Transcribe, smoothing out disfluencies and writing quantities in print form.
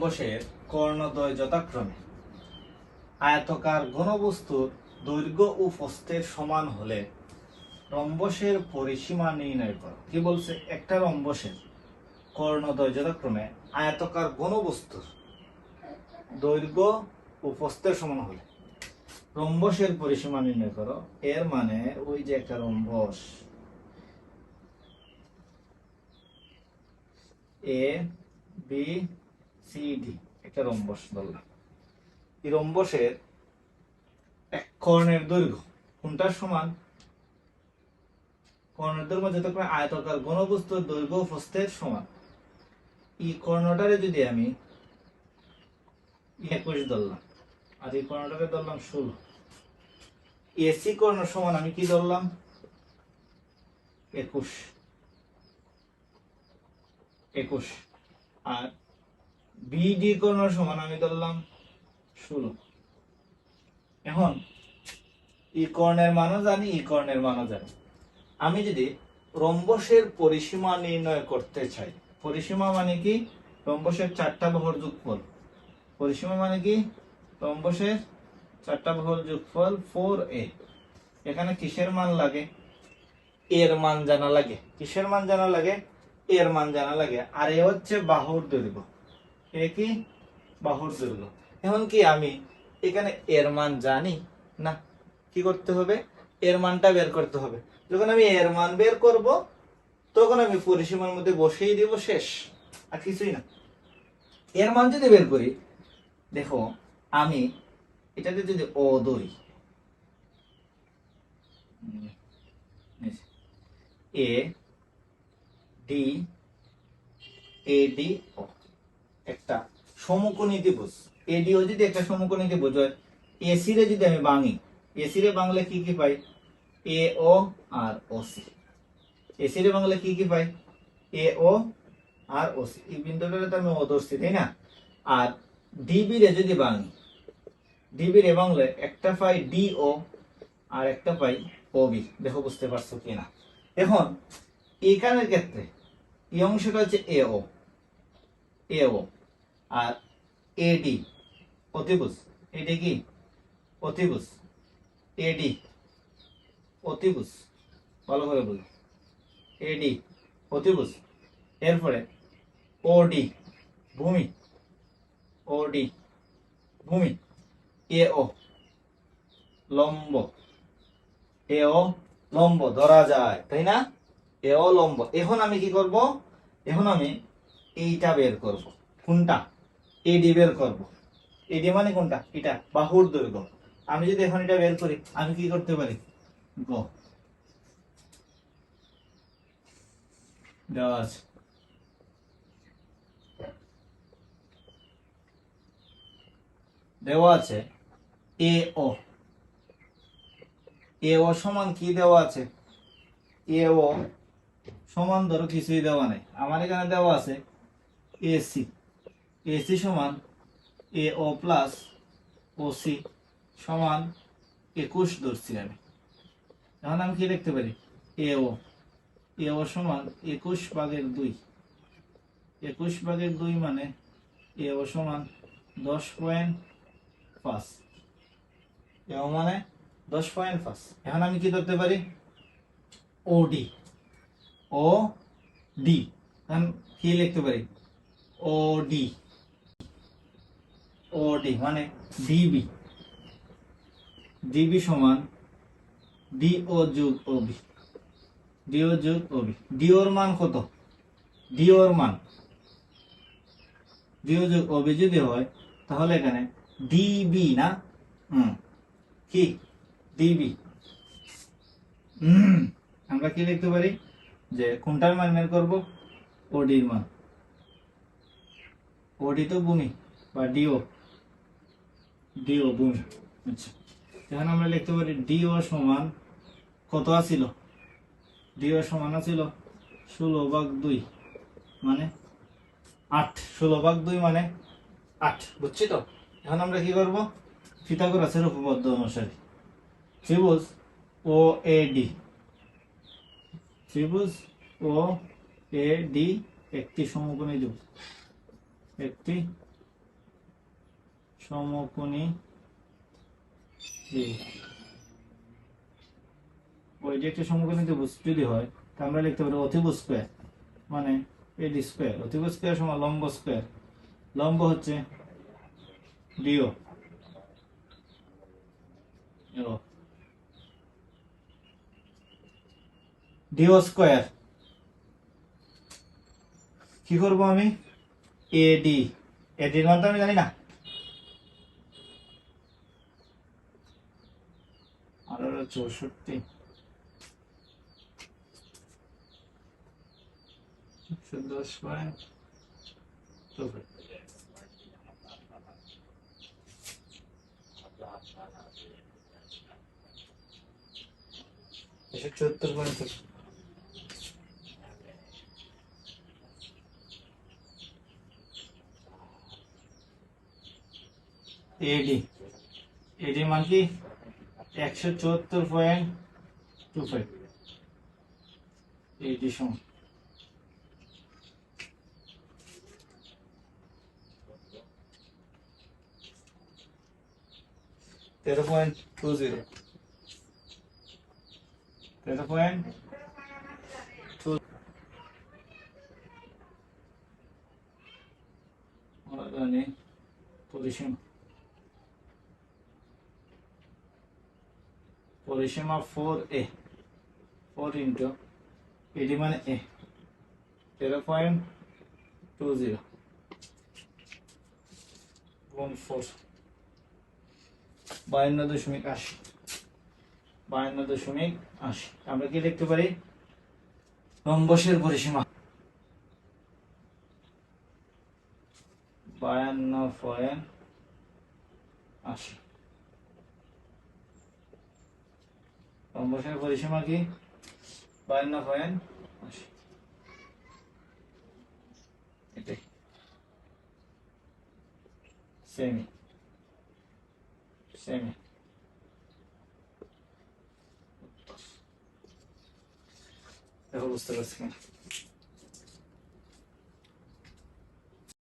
রম্বসের কর্ণদ্বয় যথাক্রমে আয়তাকার ঘনবস্তুর দৈর্ঘ্য ও প্রস্থের সমান হলে রম্বসের পরিসীমা নির্ণয় করো। কি বলছে? একটা রম্বসের কর্ণদ্বয় যথাক্রমে আয়তাকার ঘনবস্তুর দৈর্ঘ্য ও প্রস্থের সমান হলে রম্বসের পরিসীমা নির্ণয় করো। এর মানে ওই যে একটা rhombus A B C D, একটা রম্বস বললাম। এই রম্বসের এক কর্ণের দৈর্ঘ্য কোনটার সমান? কর্ণের দৈর্ঘ্য যতক্ষণ আয়তাকার ঘনবস্তুর দৈর্ঘ্য প্রস্থের সমান। এই কর্ণটারে যদি আমি 21 ধরলাম আর এই কর্ণটারে ধরলাম 16, এসি কর্ণ সমান আমি কি ধরলাম? 21 আর বিডি কর্ণ সমান আমি ধরলাম 16। এখন এই কর্ণের মানও জানি, এই কর্ণের মানও জানি। আমি যদি রম্বসের পরিসীমা নির্ণয় করতে চাই, পরিসীমা মানে কি? রম্বসের চারটা বাহুর যোগফল। পরিসীমা মানে কি? রম্বসের চারটা বাহুর যোগফল 4a। এখানে কিসের মান লাগে? এর মান জানা লাগে। কিসের মান জানা লাগে? এর মান জানা লাগে। আর এ হচ্ছে বাহুর দৈর্ঘ্য। এ কি? বাহুর দৈর্ঘ্য। এখন কি আমি এখানে এর মান জানি না? কি করতে হবে? এর মানটা বের করতে হবে। যখন আমি এর মান বের করব তখন আমি পরিসীমার মধ্যে বসিয়ে দিব, শেষ, আর কিছুই না। এর মান যদি বের করি, দেখো আমি এটাতে যদি ও ধরি, এ ডি এ ডি ও একটা সমকোণী ত্রিভুজ। এডিও যদি একটা সমকোণী ত্রিভুজ হয়, এসি রে যদি আমি ভাঙি, এসি রে ভাঙলে কি কি পাই? এ ও আর ও সি। এসি রে ভাঙলে কি কি পাই? এ ও আর ও সি। এই বিন্দুটারে তো আমি ও ধরছি, তাই না? আর ডিবি রে যদি ভাঙি, ডিবি রে ভাঙলে একটা পাই ডি ও আর একটা পাই ও বি। দেখো বুঝতে পারছো কিনা? এখন এখানের ক্ষেত্রে এই অংশটা হচ্ছে এ ও, এ ও আর এডি অতিভুজ। এডি কি? অতিভুজ। এডি অতিভুজ, ভালো করে বলো। এডি অতিভুজ। এরপরে ওডি ভূমি, ওডি ভূমি। এও লম্ব, এও লম্ব ধরা যায়, তাই না? এও লম্ব। এখন আমি কি করব? এখন আমি এইটা বের করব। কোনটা? এডি বের করব। এডি মানে কোনটা? এটা বাহুর দৈর্ঘ্য। আমি যদি এখন এটা বের করি, আমি কি করতে পারি? গ দেওয়া আছে, দেওয়া আছে এ ও। এ ও সমান কি দেওয়া আছে? এ ও সমান ধরো কিছুই দেওয়া নেই, আমার এখানে দেওয়া আছে এসি। এসি সমান এ ও প্লাস ও সি সমান 21 ধরছি আমি। এখন আমি কি লিখতে পারি? এ ও, এ ও সমান 21/2। 21/2 মানে এ ও সমান 10.5। এ ও মানে 10.5। এখন আমি কি করতে পারি? ওডি, ও ডি। এখন কি লিখতে পারি? ওডি, ওডি মানে ডিবি। ডিবি সমান ডিও যোগ ওবি। ডিও যোগ ওবি। ডিওর মান কত? ডিওর মান ডিও যোগ ওবি যদি হয় তাহলে এখানে ডিবি না, কি ডিবি। আমরা কি লিখতে পারি? যে কোনটার মান বের করব? ওডির মান। ওডি তো ভূমি বা ডিও, ডিও ভূমি। আচ্ছা, এখন আমরা লিখতে পারি ডিও সমান কত আছিল? ডিও সমান আছিল 16/2 মানে 8। 16/2 মানে 8, বুঝছি তো? এখন আমরা কি করব? পিথাগোরাসের উপপাদ্য অনুসারে ত্রিভুজ ও এ ডি, ত্রিভুজ ও এ ডি একটি সমকোণী ত্রিভুজ, একটি সমকোণী ওই যে একটা সমকোণী ত্রিভুজ যদি হয় তা আমরা লিখতে পারি অতিভুজ স্কয়ার, মানে এডি স্কয়ার। অতিভুজ স্কয়ার সমান লম্ব স্কয়ার। লম্ব হচ্ছে ডিও, ডিও স্কয়ার। কি করব আমি? এডি, এডির মান তো আমি জানি না। 1864 10.25 74.5 এডি, এডির মান কি 174.25। এডি সমান 13.20, 13.20 আমরা জানি পরিসীমা, পরিসীমা 4a, 4 ইন্টু এডি মানে a, 13.20 গুণ 4, 52.80, 52.80। আমরা কি লিখতে পারি? রম্বসের পরিসীমা 52.80। রম্বসের পরিসীমা কি 52.80। এটাই সেমি, সেমি। দেখো বুঝতে পারছি।